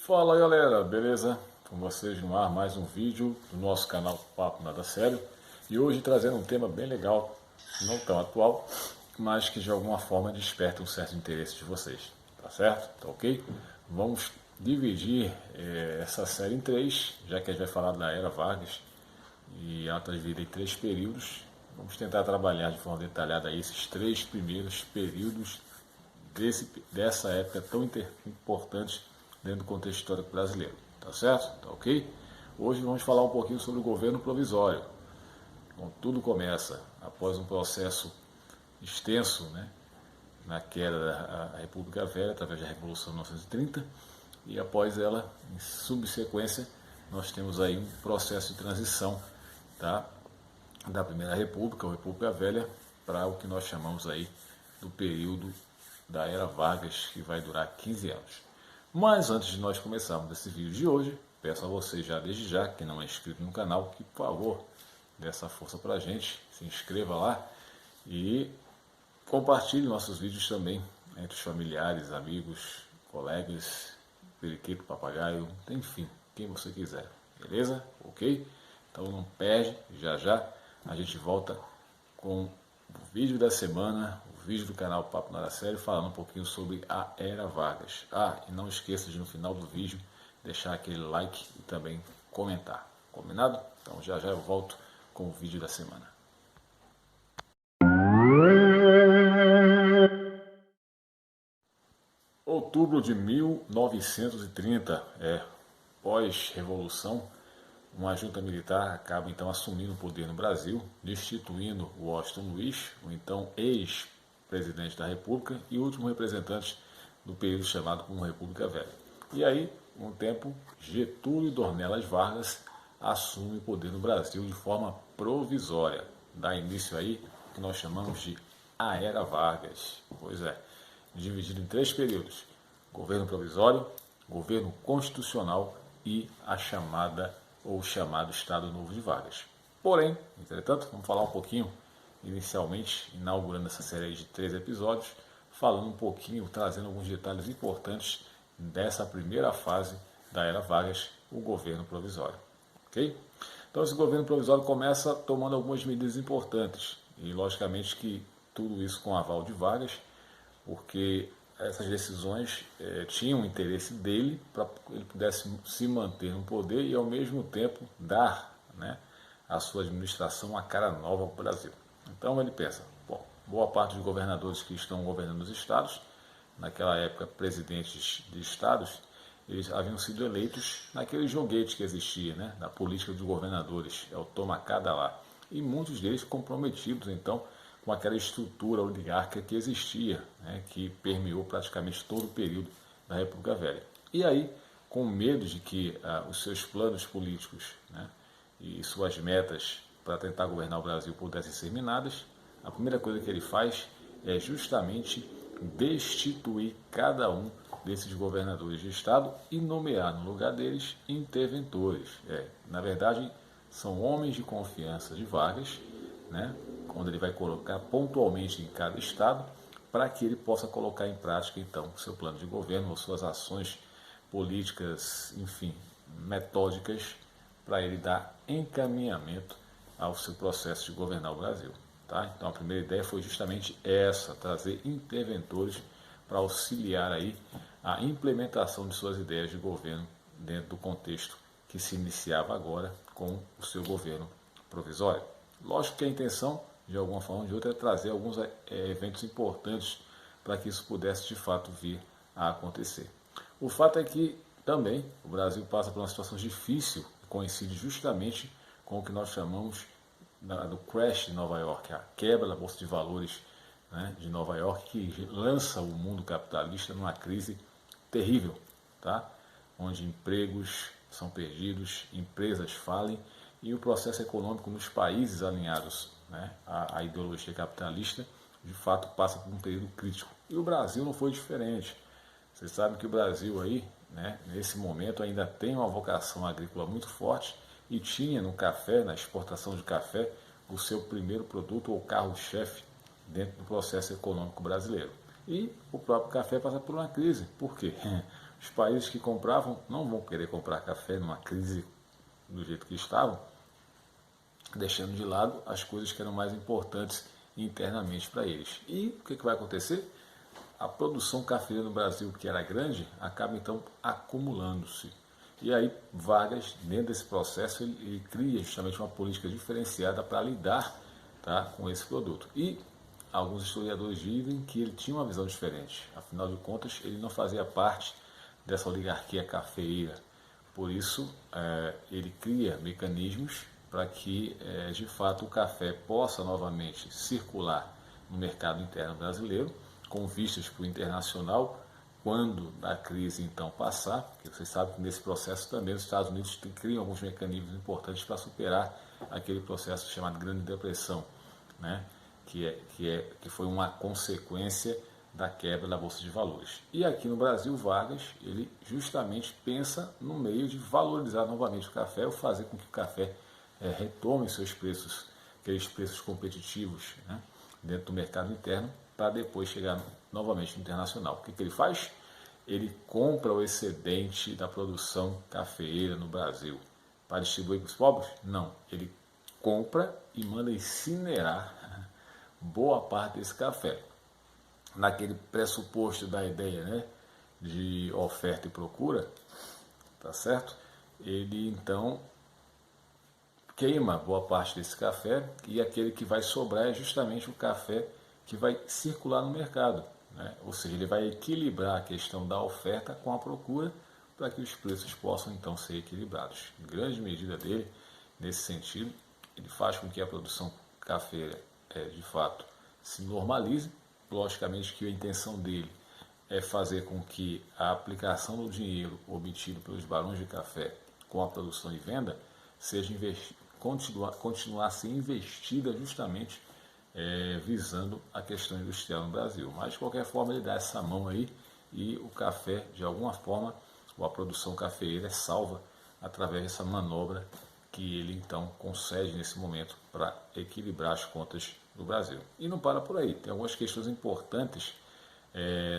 Fala galera, beleza? Com vocês no ar mais um vídeo do nosso canal Papo Nada Sério. E hoje trazendo um tema bem legal, não tão atual, mas que de alguma forma desperta um certo interesse de vocês, tá certo? Tá ok? Vamos dividir essa série em três, já que a gente vai falar da Era Vargas e ela está dividida em três períodos. Vamos tentar trabalhar de forma detalhada esses três primeiros períodos dessa época tão importante dentro do contexto histórico brasileiro, tá certo? Tá ok? Hoje vamos falar um pouquinho sobre o governo provisório. Bom, tudo começa após um processo extenso, né, na queda da República Velha, através da Revolução de 1930, e após ela, em subsequência, nós temos aí um processo de transição, tá, da Primeira República, ou República Velha, para o que nós chamamos aí do período da Era Vargas, que vai durar 15 anos. Mas antes de nós começarmos esse vídeo de hoje, peço a você já desde já, que não é inscrito no canal, que por favor, dê essa força pra gente, se inscreva lá e compartilhe nossos vídeos também entre os familiares, amigos, colegas, periquito, papagaio, enfim, quem você quiser, beleza? Ok? Então não perde, já já a gente volta com o vídeo da semana, o vídeo do canal Papo Nada Sério, falando um pouquinho sobre a Era Vargas. E não esqueça de no final do vídeo deixar aquele like e também comentar, combinado? Então já já eu volto com o vídeo da semana. Outubro de 1930, pós-revolução, uma junta militar acaba então assumindo o poder no Brasil, destituindo Washington Luiz, o então ex-presidente da República e último representante do período chamado como República Velha. E aí, com o tempo, Getúlio Dornelas Vargas assume o poder no Brasil de forma provisória. Dá início aí o que nós chamamos de a Era Vargas. Pois é, dividido em três períodos: governo provisório, governo constitucional e a chamada ou chamado Estado Novo de Vargas. Porém, entretanto, vamos falar um pouquinho, inicialmente, inaugurando essa série de 3 episódios, falando um pouquinho, trazendo alguns detalhes importantes dessa primeira fase da Era Vargas, o governo provisório. Ok? Então, esse governo provisório começa tomando algumas medidas importantes, e logicamente que tudo isso com aval de Vargas, porque essas decisões tinham o interesse dele para que ele pudesse se manter no poder e ao mesmo tempo dar, né, a sua administração uma cara nova ao Brasil. Então ele pensa, bom, boa parte dos governadores que estão governando os estados, naquela época presidentes de estados, eles haviam sido eleitos naquele joguete que existia, né, da política dos governadores, é o toma cá dá lá, e muitos deles comprometidos então com aquela estrutura oligárquica que existia, né, que permeou praticamente todo o período da República Velha. E aí, com medo de que os seus planos políticos, né, e suas metas para tentar governar o Brasil pudessem ser minadas, a primeira coisa que ele faz é justamente destituir cada um desses governadores de estado e nomear no lugar deles interventores. Na verdade, são homens de confiança de Vargas, né, onde ele vai colocar pontualmente em cada estado, para que ele possa colocar em prática, então, o seu plano de governo, ou suas ações políticas, enfim, metódicas, para ele dar encaminhamento ao seu processo de governar o Brasil. Tá? Então, a primeira ideia foi justamente essa, trazer interventores para auxiliar aí a implementação de suas ideias de governo dentro do contexto que se iniciava agora com o seu governo provisório. Lógico que a intenção, de alguma forma ou de outra, é trazer alguns eventos importantes para que isso pudesse de fato vir a acontecer. O fato é que também o Brasil passa por uma situação difícil, que coincide justamente com o que nós chamamos do crash de Nova York, a quebra da Bolsa de Valores, né, de Nova York, que lança o mundo capitalista numa crise terrível, tá? Onde empregos são perdidos, empresas falem, e o processo econômico nos países alinhados, né, à ideologia capitalista, de fato passa por um período crítico. E o Brasil não foi diferente. Vocês sabem que o Brasil aí, né, nesse momento ainda tem uma vocação agrícola muito forte e tinha no café, na exportação de café, o seu primeiro produto ou carro-chefe dentro do processo econômico brasileiro. E o próprio café passa por uma crise. Por quê? Os países que compravam não vão querer comprar café numa crise do jeito que estavam, deixando de lado as coisas que eram mais importantes internamente para eles. E o que vai acontecer? A produção cafeeira no Brasil, que era grande, acaba então acumulando-se. E aí Vargas, dentro desse processo, ele cria justamente uma política diferenciada para lidar, tá, com esse produto. E alguns historiadores dizem que ele tinha uma visão diferente. Afinal de contas, ele não fazia parte dessa oligarquia cafeeira. Por isso, ele cria mecanismos para que, de fato, o café possa novamente circular no mercado interno brasileiro, com vistas para o internacional, quando a crise então passar, porque vocês sabem que nesse processo também os Estados Unidos criam alguns mecanismos importantes para superar aquele processo chamado Grande Depressão, né? que foi uma consequência da quebra da Bolsa de Valores. E aqui no Brasil, Vargas, ele justamente pensa no meio de valorizar novamente o café, ou fazer com que o café retome seus preços, aqueles preços competitivos, né, dentro do mercado interno, para depois chegar novamente no internacional. O que ele faz? Ele compra o excedente da produção cafeeira no Brasil para distribuir para os pobres? Não. Ele compra e manda incinerar boa parte desse café. Naquele pressuposto da ideia, né, de oferta e procura, tá certo? Ele então queima boa parte desse café, e aquele que vai sobrar é justamente o café que vai circular no mercado, né? Ou seja, ele vai equilibrar a questão da oferta com a procura para que os preços possam então ser equilibrados. Em grande medida dele, nesse sentido, ele faz com que a produção cafeira de fato se normalize. Logicamente que a intenção dele é fazer com que a aplicação do dinheiro obtido pelos barões de café com a produção e venda seja continuar a ser investida justamente visando a questão industrial no Brasil. Mas, de qualquer forma, ele dá essa mão aí, e o café, de alguma forma, ou a produção cafeeira é salva através dessa manobra que ele, então, concede nesse momento para equilibrar as contas do Brasil. E não para por aí, tem algumas questões importantes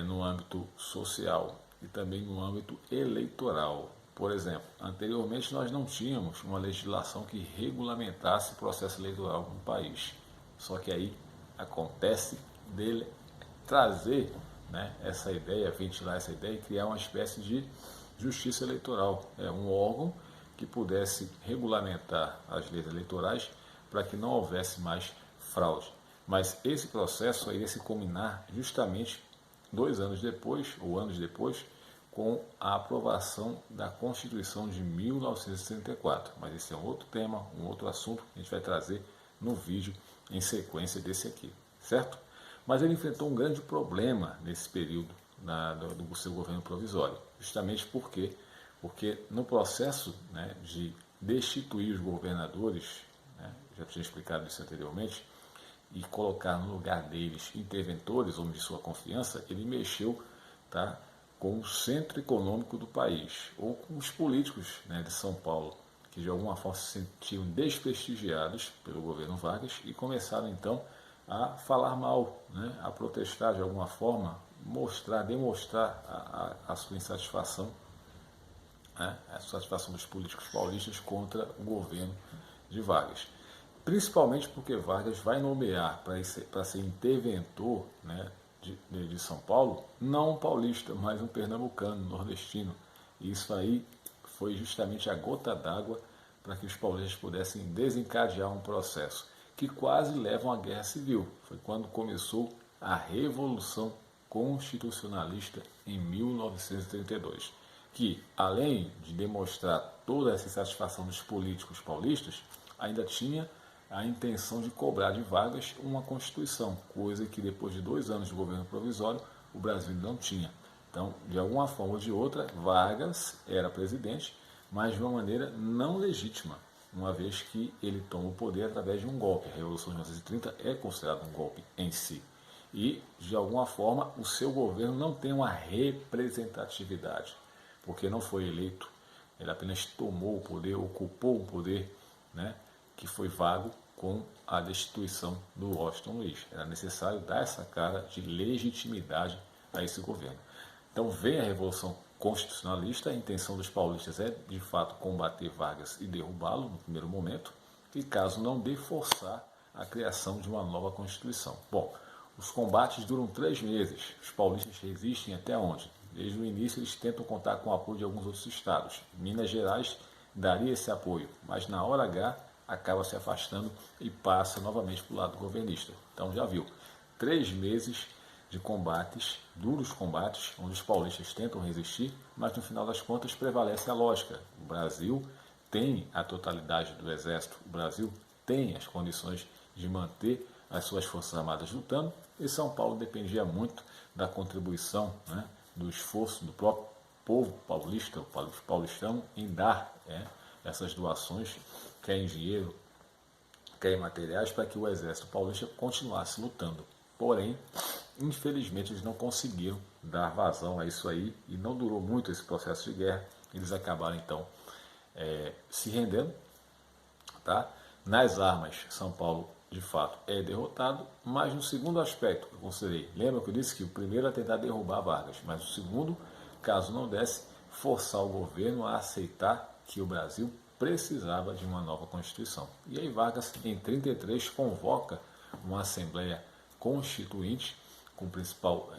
no âmbito social e também no âmbito eleitoral. Por exemplo, anteriormente nós não tínhamos uma legislação que regulamentasse o processo eleitoral no país. Só que aí acontece dele trazer, né, essa ideia, ventilar essa ideia e criar uma espécie de justiça eleitoral, um órgão que pudesse regulamentar as leis eleitorais para que não houvesse mais fraude. Mas esse processo iria se culminar justamente 2 anos depois, ou anos depois, com a aprovação da Constituição de 1964. Mas esse é um outro tema, um outro assunto que a gente vai trazer no vídeo em sequência desse aqui, certo? Mas ele enfrentou um grande problema nesse período do seu governo provisório, justamente porque no processo, né, de destituir os governadores, né, já tinha explicado isso anteriormente, e colocar no lugar deles interventores, homens de sua confiança, ele mexeu, tá, com o centro econômico do país, ou com os políticos, né, de São Paulo, que de alguma forma se sentiam desprestigiados pelo governo Vargas e começaram então a falar mal, né, a protestar de alguma forma, demonstrar a sua insatisfação, né, a satisfação dos políticos paulistas contra o governo de Vargas. Principalmente porque Vargas vai nomear para ser interventor, né, de São Paulo, não um paulista, mas um pernambucano, nordestino. E isso aí foi justamente a gota d'água para que os paulistas pudessem desencadear um processo que quase leva a uma guerra civil. Foi quando começou a Revolução Constitucionalista em 1932, que, além de demonstrar toda essa insatisfação dos políticos paulistas, ainda tinha a intenção de cobrar de Vargas uma Constituição, coisa que depois de 2 anos de governo provisório o Brasil não tinha. Então, de alguma forma ou de outra, Vargas era presidente, mas de uma maneira não legítima, uma vez que ele toma o poder através de um golpe. A Revolução de 1930 é considerada um golpe em si. E, de alguma forma, o seu governo não tem uma representatividade, porque não foi eleito, ele apenas tomou o poder, ocupou o poder, né, que foi vago com a destituição do Washington Luiz. Era necessário dar essa cara de legitimidade a esse governo. Então vem a Revolução constitucionalista, a intenção dos paulistas é, de fato, combater Vargas e derrubá-lo no primeiro momento, e caso não dê, forçar a criação de uma nova Constituição. Bom, os combates duram 3 meses. Os paulistas resistem até onde? Desde o início eles tentam contar com o apoio de alguns outros estados. Minas Gerais daria esse apoio, mas na hora H acaba se afastando e passa novamente para o lado governista. Então já viu, 3 meses de combates, duros combates, onde os paulistas tentam resistir, mas no final das contas prevalece a lógica. O Brasil tem a totalidade do exército, o Brasil tem as condições de manter as suas forças armadas lutando, e São Paulo dependia muito da contribuição, né, do esforço do próprio povo paulista, o paulistano, em dar essas doações, quer em dinheiro, quer em materiais, para que o exército paulista continuasse lutando. Porém, infelizmente, eles não conseguiram dar vazão a isso aí, e não durou muito esse processo de guerra. Eles acabaram, então, se rendendo. Tá? Nas armas, São Paulo, de fato, é derrotado, mas no segundo aspecto que eu considerei, lembra que eu disse que o primeiro é tentar derrubar Vargas, mas o segundo, caso não desse, forçar o governo a aceitar que o Brasil precisava de uma nova Constituição. E aí Vargas, em 33, convoca uma Assembleia Constituinte com o principal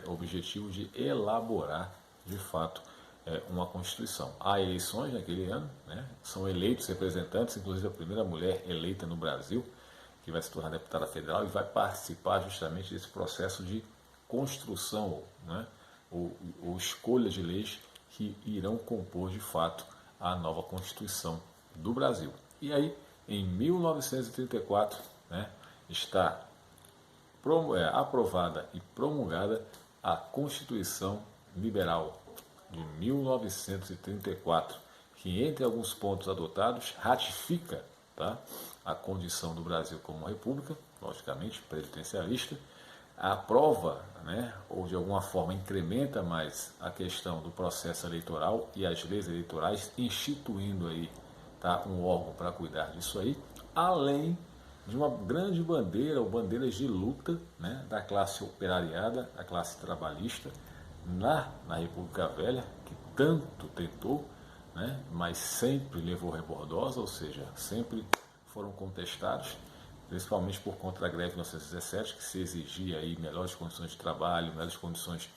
objetivo de elaborar, de fato, uma Constituição. Há eleições naquele ano, né? São eleitos representantes, inclusive a primeira mulher eleita no Brasil, que vai se tornar deputada federal e vai participar justamente desse processo de construção, né? ou escolha de leis que irão compor, de fato, a nova Constituição do Brasil. E aí, em 1934, né, está aprovada e promulgada a Constituição Liberal de 1934, que, entre alguns pontos adotados, ratifica, tá, a condição do Brasil como uma república, logicamente presidencialista, aprova, né, ou de alguma forma incrementa mais a questão do processo eleitoral e as leis eleitorais, instituindo aí, tá, um órgão para cuidar disso aí, além de uma grande bandeira ou bandeiras de luta, né, da classe operariada, da classe trabalhista na República Velha, que tanto tentou, né, mas sempre levou rebordosa, ou seja, sempre foram contestados, principalmente por conta da greve de 1917, que se exigia aí melhores condições de trabalho, melhores condições,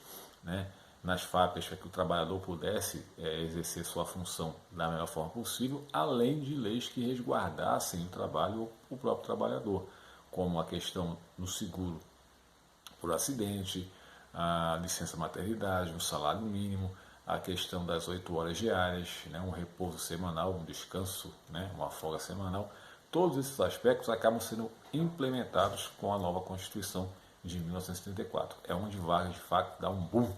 né, nas fábricas para que o trabalhador pudesse exercer sua função da melhor forma possível, além de leis que resguardassem o trabalho, o próprio trabalhador, como a questão do seguro por acidente, a licença maternidade, o salário mínimo, a questão das 8 horas diárias, né, um repouso semanal, um descanso, né, uma folga semanal. Todos esses aspectos acabam sendo implementados com a nova Constituição de 1934. É onde Vargas, de fato, dá um boom,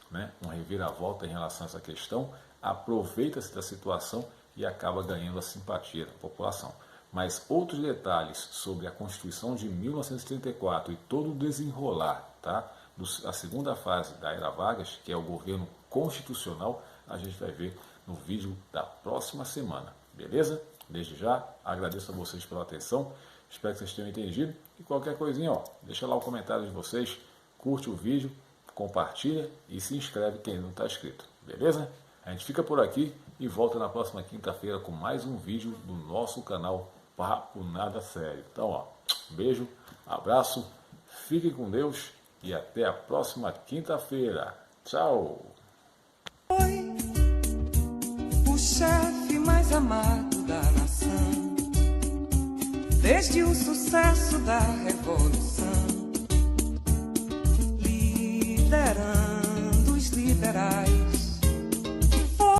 né, um reviravolta em relação a essa questão, aproveita-se da situação e acaba ganhando a simpatia da população. Mas outros detalhes sobre a Constituição de 1934 e todo o desenrolar, tá, a segunda fase da era Vargas, que é o governo constitucional, a gente vai ver no vídeo da próxima semana, beleza? Desde já, agradeço a vocês pela atenção, espero que vocês tenham entendido, e qualquer coisinha, ó, deixa lá o comentário de vocês, curte o vídeo, compartilha e se inscreve quem não está inscrito, beleza? A gente fica por aqui e volta na próxima quinta-feira com mais um vídeo do nosso canal Papo Nada Sério. Então, ó, beijo, abraço, fiquem com Deus e até a próxima quinta-feira. Tchau! Foi o chefe mais amado da nação, desde o sucesso da Revolução.